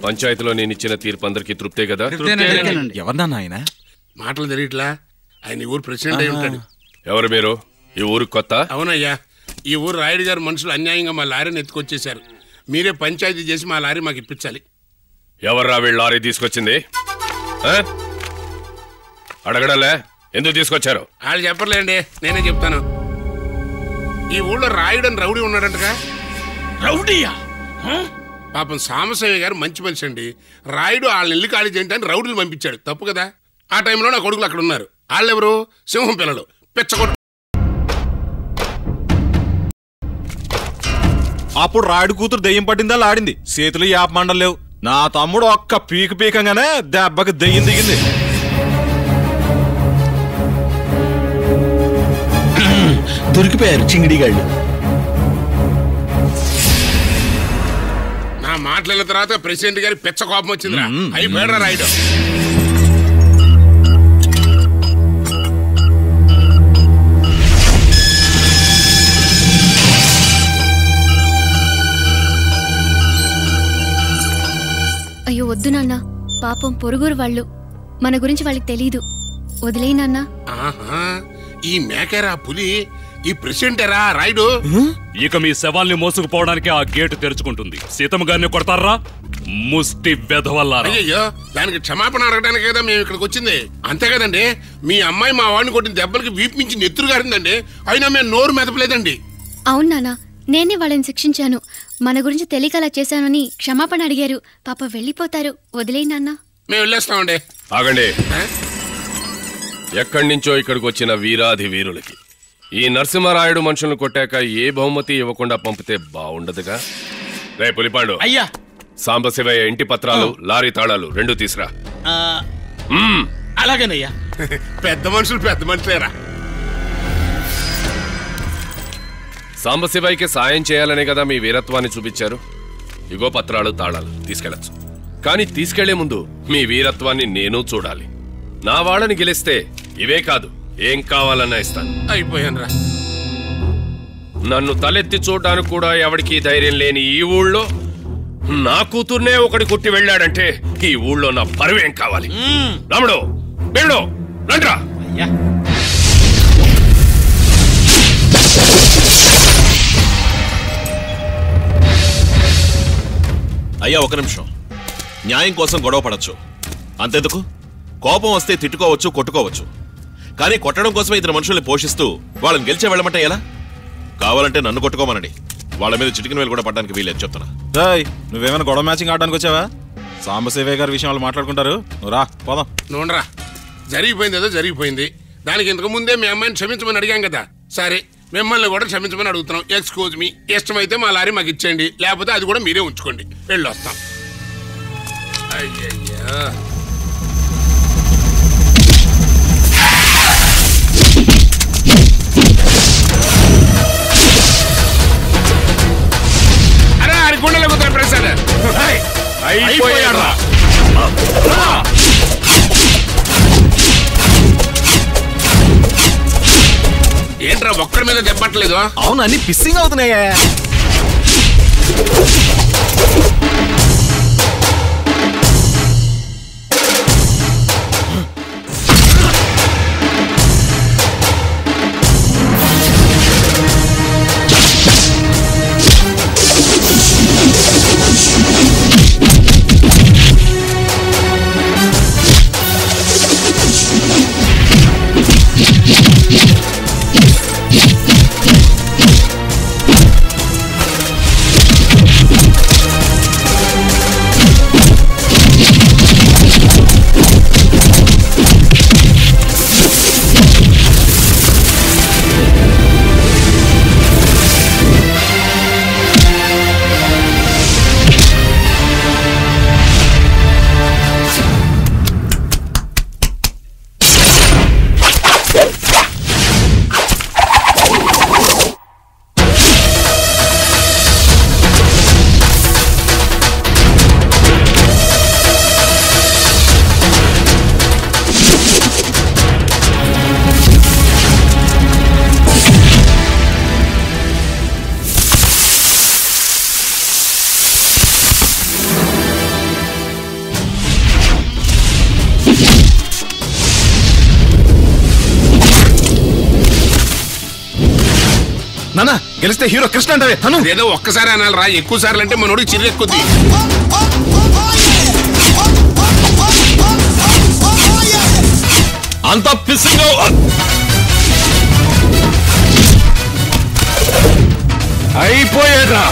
పంచాయతీలో నేను ఇచ్చిన తీర్పు అందరికీ తృప్తే కదా? ఎవరన్నా ఆయన? మాటలు తెలియట్లా, ఆయన ఊరు ప్రెసిడెంట్ అయి ఉంటాడు. ఎవరు మీరు? ఈ ఊరికి కొత్త? అవునయ్యా, ఈ ఊరు రాయుడు గారు మనుషులు అన్యాయంగా మా లారీని ఎత్తుకొచ్చేశారు. మీరే పంచాయతీ చేసి మా లారీ మాకు ఇప్పించాలి. ఎవర్రా వీళ్ళు లారీ తీసుకొచ్చింది? అడగడలే, ఎందుకు తీసుకొచ్చారు? వాళ్ళు చెప్పర్లేండి, నేనే చెప్తాను. ఈ ఊళ్ళో రాయుడు అని రౌడీ ఉన్నాడంటగా. రౌడీయా? పాపం సాంబశివయ్య గారు మంచి మనిషి అండి. రాయుడు వాళ్ళని ఇల్లు ఖాళీ చేయడానికి రౌడీలు పంపించాడు. తప్పు కదా? ఆ టైంలో నా కొడుకులు అక్కడ ఉన్నారు. వాళ్ళెవరు? సింహం పిల్లలు, పిచ్చగొట్టు. అప్పుడు రాయుడు కూతురు దెయ్యం పట్టిందా లాడింది, చేతులు యాపమండలు లేవు. నా తమ్ముడు ఒక్క పీకంగానే దెబ్బకి దెయ్యం దిగింది. దొరికిపోయారు చింగిడిగాళ్ళు. నా మాట్లాడిన తర్వాత ప్రెసిడెంట్ గారి పిచ్చ కోపం వచ్చిందిరా. అయిపోయాడు రాయుడు. అయ్యో వద్దు నాన్న, పాపం పొరుగురు వాళ్ళు, మన గురించి వాళ్ళకి తెలీదు. వదిలేయి నాన్న. ఈ మేకరా పులి, ఈ ప్రెసిడెంటేరా రాయుడు. ఇక మీ శవాల్ని మోసుకుపోవడానికి ఆ గేటు తెరుచుకుంటుంది. సీతమ్మ గారిని కొడతారా? ముష్టి వెధవల్లారా. అయ్యో, దానికి క్షమాపణ అడగడానికి కదా మేము ఇక్కడికి వచ్చింది. అంతే కదండి, మీ అమ్మాయి మా వాడిని కొట్టిన దెబ్బలకి వీపు మించి నెత్తురు గారిందండి. అయినా మేము నోరు మెదపలేదండి. అవును నాన్న, నేనే వాళ్ళని శిక్షించాను. మన గురించి తెలియక అలా చేశానని క్షమాపణ అడిగారు. పాప వెళ్ళిపోతారు, వదిలేయి నాన్న. మేము వెళ్ళేస్తామండి. ఆగండి. ఎక్కడి నుంచో ఇక్కడికి వచ్చిన వీరాధి వీరులకి ఈ నరసింహరాయుడు మనుషులను కొట్టాక ఏ బహుమతి ఇవ్వకుండా పంపితే బాగుండదుగా. రే పులిపాండు, అయ్యా, సాంబశివయ్య ఇంటి పత్రాలు, లారీ తాళాలు రెండు తీసురా. అలాగేనయ్యా. పెద్ద మనుషులేరా. సాంబశివయ్యకి సాయం చేయాలనే కదా మీ వీరత్వాన్ని చూపించారు. ఇగో పత్రాలు, తాళాలు తీసుకెళ్లొచ్చు. కానీ తీసుకెళ్లే ముందు మీ వీరత్వాన్ని నేను చూడాలి. నా వాళ్ళని గెలిస్తే ఇవే కాదు, ఏం కావాలన్నా ఇస్తాను. అయిపోయానురా. నన్ను తలెత్తి చూడడానికి కూడా ఎవడికి ధైర్యం లేని ఈ ఊళ్ళో నా కూతుర్నే ఒకటి కుట్టి వెళ్ళాడంటే ఈ ఊళ్ళో నా పరువేం కావాలి? రాముడు, వీళ్ళు రండ్రా. అయ్యా ఒక నిమిషం. న్యాయం కోసం గొడవ పడచ్చు, అంతెందుకు? కోపం వస్తే తిట్టుకోవచ్చు, కొట్టుకోవచ్చు. కానీ కొట్టడం కోసమే ఇద్దరు మనుషుల్ని పోషిస్తూ వాళ్ళని గెలిచే వెళ్ళమంటే ఎలా? కావాలంటే నన్ను కొట్టుకోమనండి, వాళ్ళ మీద చిటికిన వేలు కూడా పడడానికి వీలేదు చెప్తున్నా. నువ్వేమైనా గొడవ మ్యాచింగ్ ఆడడానికి వచ్చావా? సాంబశివయ్య గారి విషయం వాళ్ళు మాట్లాడుకుంటారు, నువ్వు రా పోదాం. నూనరా, జరిగిపోయింది ఏదో జరిగిపోయింది. దానికి ఇంతకు ముందే మీ అమ్మాయిని క్షమించమని అడిగాం కదా. సరే, మిమ్మల్ని కూడా క్షమించమని అడుగుతున్నాం. ఎక్స్క్యూజ్ మీ, ఇష్టమైతే మా లారీ మాకు ఇచ్చేయండి, లేకపోతే అది కూడా మీరే ఉంచుకోండి. వెళ్ళొస్తాం. అయ్యయ్యా, అరే అది గుండెలో కుదర ప్రసాద్ అయిపోయాడు. ఏంట్రా ఒక్కడి మీద దెబ్బట్లేదు? అవును, అన్ని పిస్సింగ్ అవుతున్నాయా? నాన్న గెలిస్తే హీరో కృష్ణ అంటే తను ఏదో ఒక్కసారి అనాలరా, ఎక్కువ సార్లు అంటే మనోడికి చిరెక్కుద్ది. అంత పిసింగ్ అయిపోయేదా?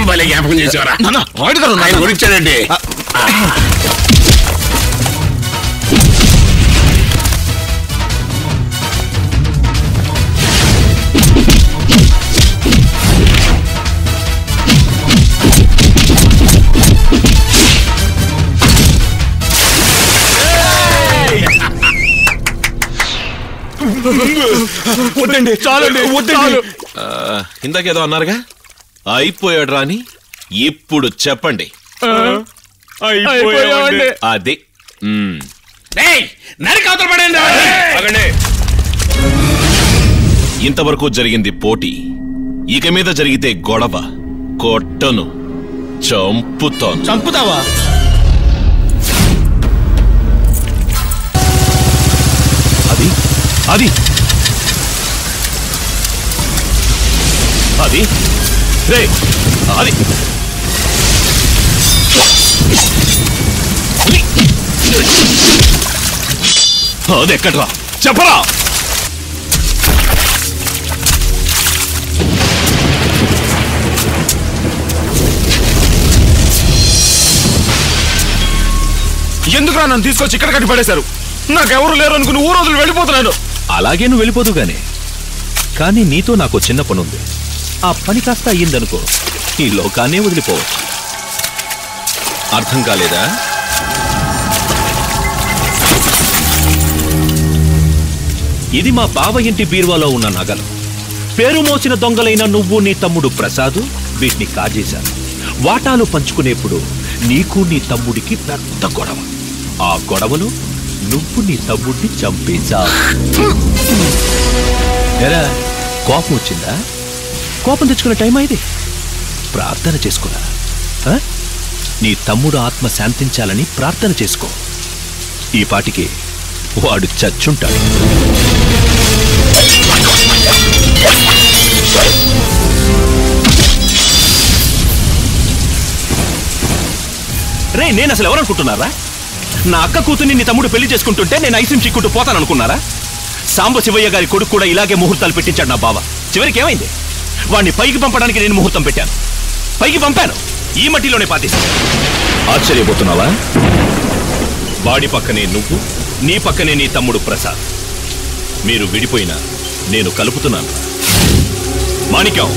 భలే జ్ఞాపకం చేసేవారా? ఆయన గురించాడండి. వద్దండి, చాలండి, వద్దండి. ఇందాకేదో అన్నారుగా అయిపోయాడు రాని, ఇప్పుడు చెప్పండి. అది ఇంతవరకు జరిగింది పోటీ, ఇక మీద జరిగితే గొడవ. కొట్టను, చంపుతాను. చంపుతావా? అది అది అది రే అది అది ఎక్కడ్రా చెప్పరా? ఎందుకురా నన్ను తీసుకొచ్చి ఇక్కడ కట్టి పడేశారు? నాకెవరు లేరు అనుకుని ఊరోజులు వెళ్ళిపోతున్నాను. అలాగే నువ్వు వెళ్ళిపోదుగానే, కానీ నీతో నాకు చిన్న పని ఉంది. ఆ పని కాస్త అయ్యిందనుకో, ఈ లోకాన్నే వదిలిపోవచ్చు. అర్థం కాలేదా? ఇది మా బావ ఇంటి బీరువాలో ఉన్న నగలు. పేరు మోసిన దొంగలైన నువ్వు, నీ తమ్ముడు ప్రసాద్ వీటిని కాజేశారు. వాటాలు పంచుకునేప్పుడు నీకు నీ తమ్ముడికి పెద్ద గొడవ. ఆ గొడవలో నువ్వు నీ తమ్ముడిని చంపేశావు. ఎరా, కోపం వచ్చిందా? కోపం తెచ్చుకునే టైం ఇది. ప్రార్థన చేసుకున్నా, నీ తమ్ముడు ఆత్మ శాంతించాలని ప్రార్థన చేసుకో. ఈ పాటికి వాడు చచ్చుంటాడు. రే, నేను అసలు ఎవరనుకుంటున్నారా? నా అక్క కూతుర్ని నీ తమ్ముడు పెళ్లి చేసుకుంటుంటే నేను ఐసిం చిక్కుంటూ పోతాననుకున్నారా? సాంబశివయ్య గారి కొడుకు కూడా ఇలాగే ముహూర్తాలు పెట్టించాడు నా బావ. చివరికి ఏమైంది? వాడిని పైకి పంపడానికి నేను ముహూర్తం పెట్టాను. పైకి పంపాను, ఈ మట్టిలోనే పాతేశాను. ఆశ్చర్యపోతున్నావా? వాడి పక్కనే నువ్వు, నీ పక్కనే నీ తమ్ముడు ప్రసాద్. మీరు విడిపోయినా నేను కలుపుతున్నాను. మాణిక్యం,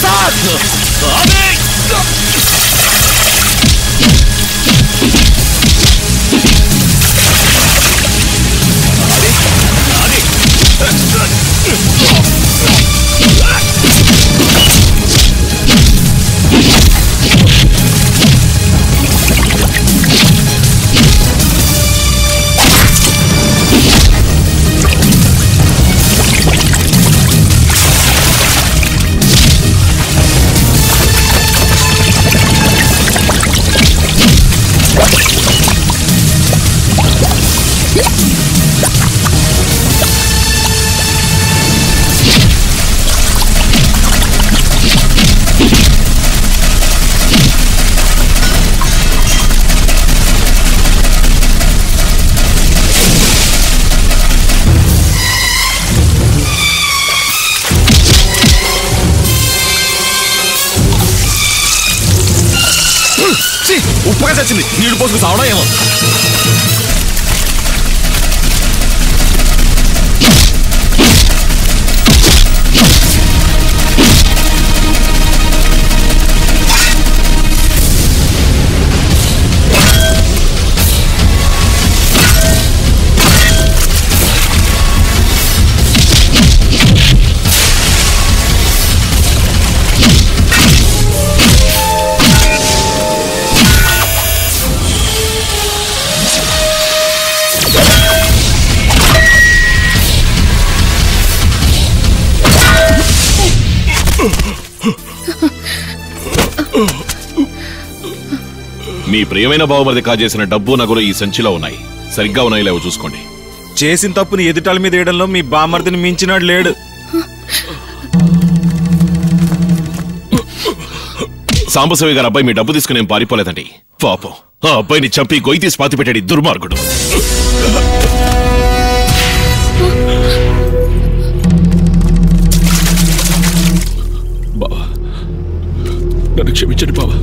ప్రసాద్ ఉప్పగా చచ్చింది. నీళ్లు పోసుకు సావడం ఏమో. మీ ప్రియమైన బావమరిది కాజేసిన డబ్బు నగలు ఈ సంచిలో ఉన్నాయి. సరిగ్గా ఉన్నాయి లేవో చూసుకోండి. చేసిన తప్పుని ఎదుటాల మీద వేయడంలో మీ బామర్దిని మించినాడు లేడు. సాంబశివయ్య గారు అబ్బాయి మీ డబ్బు తీసుకుని ఏం పారిపోలేదండి. పాపం ఆ అబ్బాయిని చంపి గొయ్యి తీసి పాతి పెట్టాడు దుర్మార్గుడు. బావా నన్ను క్షమించండి బావా.